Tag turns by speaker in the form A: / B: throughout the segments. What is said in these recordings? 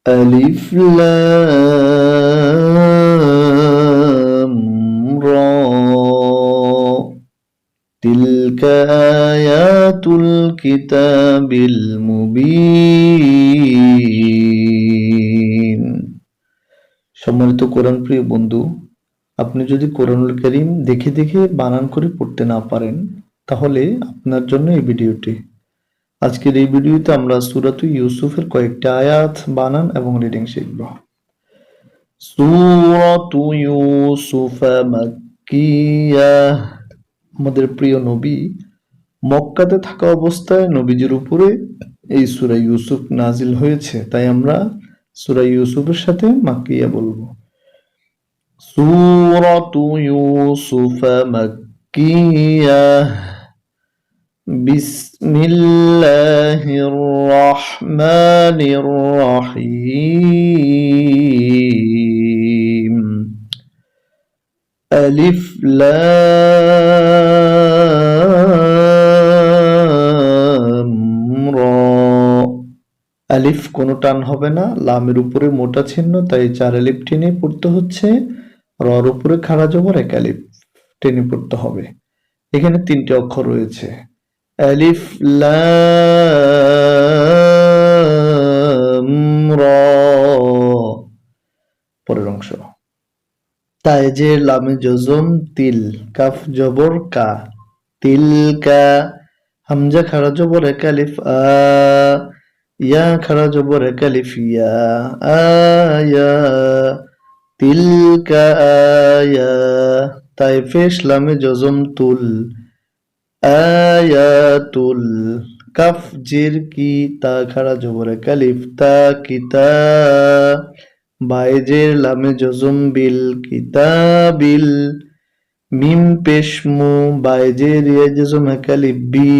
A: ألف لام را تلك آيات الكتاب المبين। সম্মানিত কোরআন প্রিয় বন্ধু, আপনি যদি কোরআনুল কারীম দেখে দেখে বানান করে পড়তে না পারেন, তাহলে আপনার জন্য এই ভিডিওটি। আজকের এই ভিডিওতে আমরা সূরাতুল ইউসুফের কয়েকটা আয়াত, বানান এবং রিডিং শিখব। সূরাতু ইউসুফ মাক্কিয়াহ। আমাদের প্রিয় নবী মক্কাতে থাকা অবস্থায় নবীজির উপরে এই সূরা ইউসুফ নাজিল হয়েছে, তাই আমরা সূরা ইউসুফের সাথে মাক্কিয়া বলবো। সূরাতু ইউসুফ মাক্কিয়াহ। বিসমিল্লাহির রহমানির রহিম। আলিফ লাম রা। আলিফ কোনো টান হবে না, লামের উপরে মোটা চিহ্ন, তাই 4 আলিফ টেনে পড়তে হচ্ছে। রর উপরে খাড়া জবর 1 আলিফ টেনে পড়তে হবে। এখানে 3টে অক্ষর রয়েছে, আলিফ লাম রা। পরের অংশ, তাই যে লামে জজম তিল, কাফ জবর কা, তিলকা। হামজা খাড়া জবর 1 আলিফ আ, ইয়া খাড়া জবর 1 আলিফ ইয়া, আয়া। তিলকা আয়া। তাই পেশ লামে জজম তুল, আয়াতুল। কাফ জের কি, তা খাড়া জবর 1 আলিফ তা, কিতা। বায়ে জের লামে জজম বিল, কিতাবিল। মিম পেশ মু, বায়ে জের ইয়া জজম 1 আলিফ বি,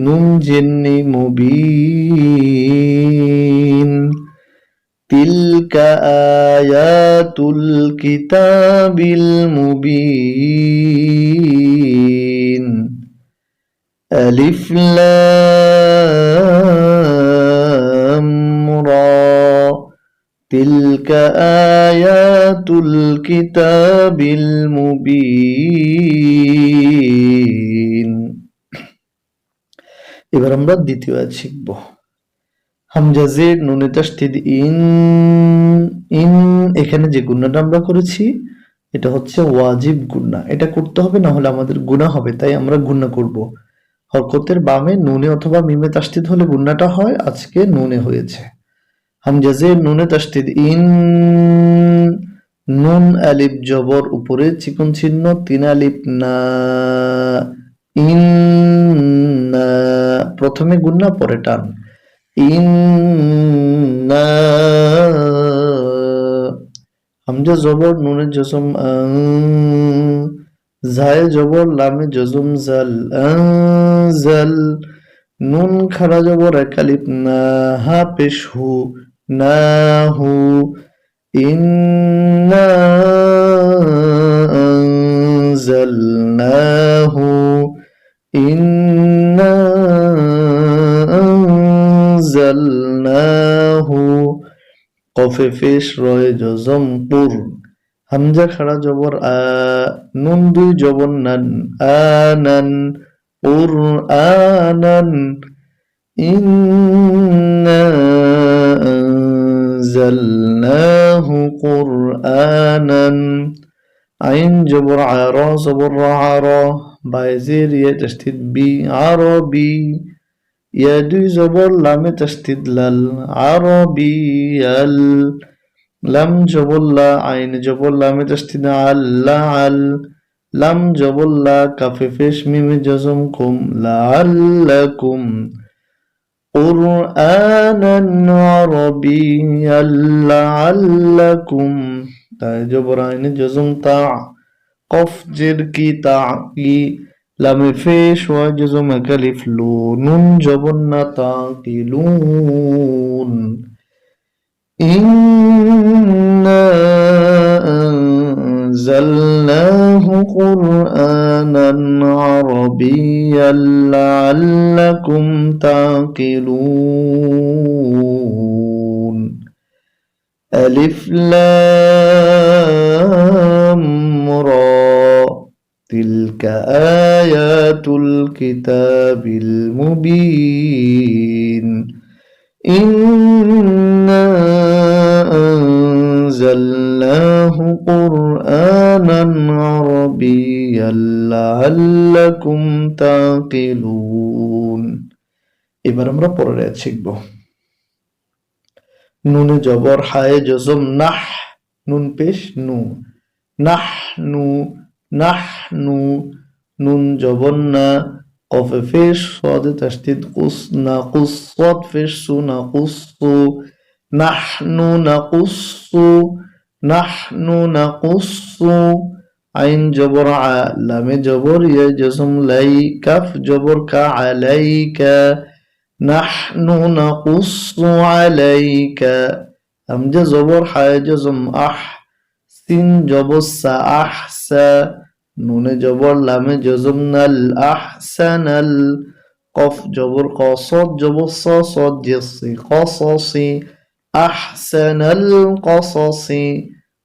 A: নুন জেন্নি মুবিন। তিলকা আয়াতুল কিতাবিল মুবিন। আলিফ লাম রা। তিলকা আয়াতুল কিতাবিল মুবিন। এবার আমরা দ্বিতীয় আয়াত শিখব। হামজা জের নুনে তাসদীদ ইন, ইন। এখানে যে গুণাটা আমরা করেছি এটা হচ্ছে ওয়াজিব গুণা, এটা করতে হবে, না হলে আমাদের গুনাহ হবে, তাই আমরা গুণা করব। হরকতের বামে নুনে অথবা মিমে তাসদীদ হলে গুণাটা হয়, আজকে নুনে হয়েছে। হামজা জের নুনে তাসদীদ ইন, নুন আলিফ জবর উপরে চিকন চিহ্ন 3 আলিফ না, ইন্না। প্রথমে গুণা পরে টান, ইন্না। হামজা জবর নুনে জজম আং, জায়ে জবর লামে জজম জাল, আনজাল। নুন খাড়া জবর 1 আলিফ না, হা পেশ হু, নাহু। ইন্না আনজালনাহু, ইন্না আনজালনাহু। কফে পেশ রয়ে জজম পুর, হামজা খাড়া জবর আ, নুন 2 জবর নান, আনান। কুরআনান। ইন্না আনজালনাহু কুরআনান। আইন জবর আরা জবর আরা, বায়ে জের ইয়া তাসদীদ বি, আরবি। ইয়া 2 জবর লামে তাসদীদ লাল, আরবিয়াল। লাম জবর লা, আইন জবর লামে তাসদীদ আল, লাআল। লাম জবর লা, কাফে পেশ মিমে জজম কুম, লাআল্লাকুম। কুরআনান আরবিয়াল লাআল্লাকুম। তাই জবর আইনে জজম তা, কফ জের কি, তা কি। লামে পেশ ওয়া জজম 1 আলিফ লু, নুন জবর না, তাকিলুন। ইন্না আনজালনাহু কুরআনান আরবিয়াল লাআল্লাকুম তাকিলুন। ألف لام را تلك آيات الكتاب المبين إنا أنزلناه قرآنا عربيا لعلكم تعقلون এবার আমরা পরের আয়াত শিখব নুনে জবর হায়ে জজম নাহ নুন পেশ নু নাহ নু নুন জবর না কফে ফেশ সাদে তাসদিদ কুস না কুস সাদ ফেশ সু না কুসু নাহনু নাকুসু আইন জবর আ লামে জবর ইয়া জজম লাই কাফ জবর কা আলাইকা নাহনু নাকুসু আলাইকা হামজা জবর হায় জজম আহ সিন জবর সা আহসা নুনে জবর লামে জজম নাল আহসানাল কফ জবর ক সদ জবর স সদ জেসি কসসি আহসানাল কসসি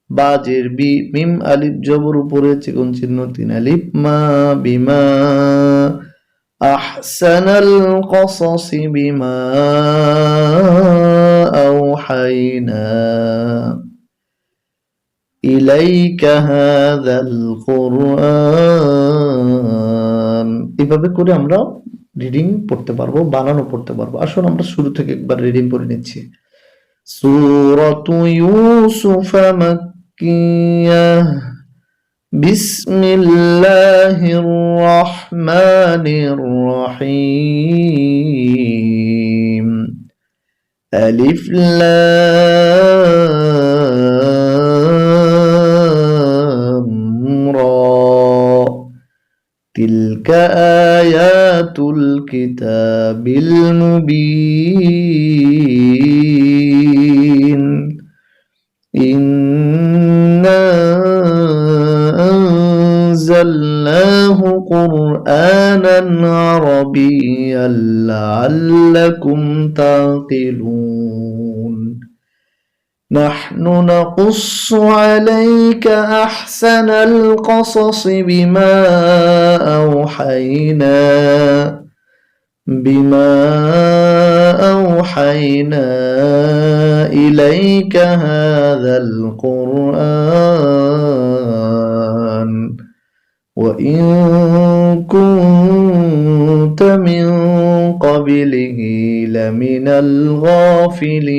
A: বাজের বি মিম আলিফ জবর উপরে চিকন চিহ্ন তিন আলিফ মা বিমা আহসানাল কসসি বিমা আওহাইনা ইলাইকা হাযাল কুরআন এভাবে করে আমরা রিডিং পড়তে পারবো বানানো পড়তে পারবো আসুন আমরা শুরু থেকে একবার রিডিং পড়ে নিচ্ছি সূরাতু ইউসুফ মাক্কিয়াহ বিসমিল্লাহির রহমানির রহিম আলিফ লাম রা تلك آيات الكتاب المبين إنا أنزلناه قرآنا عربيا لعلكم تعقلون نحن نقص عليك أحسن القصص بما أوحينا إليك هذا القرآن وإن كنت من قبله لمن الغافلين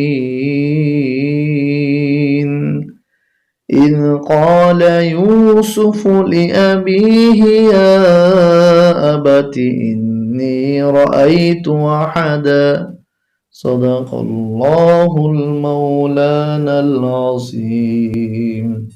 A: إذ قال يوسف لأبيه يا أبت إني رأيت أحدا صدق الله المولانا العظيم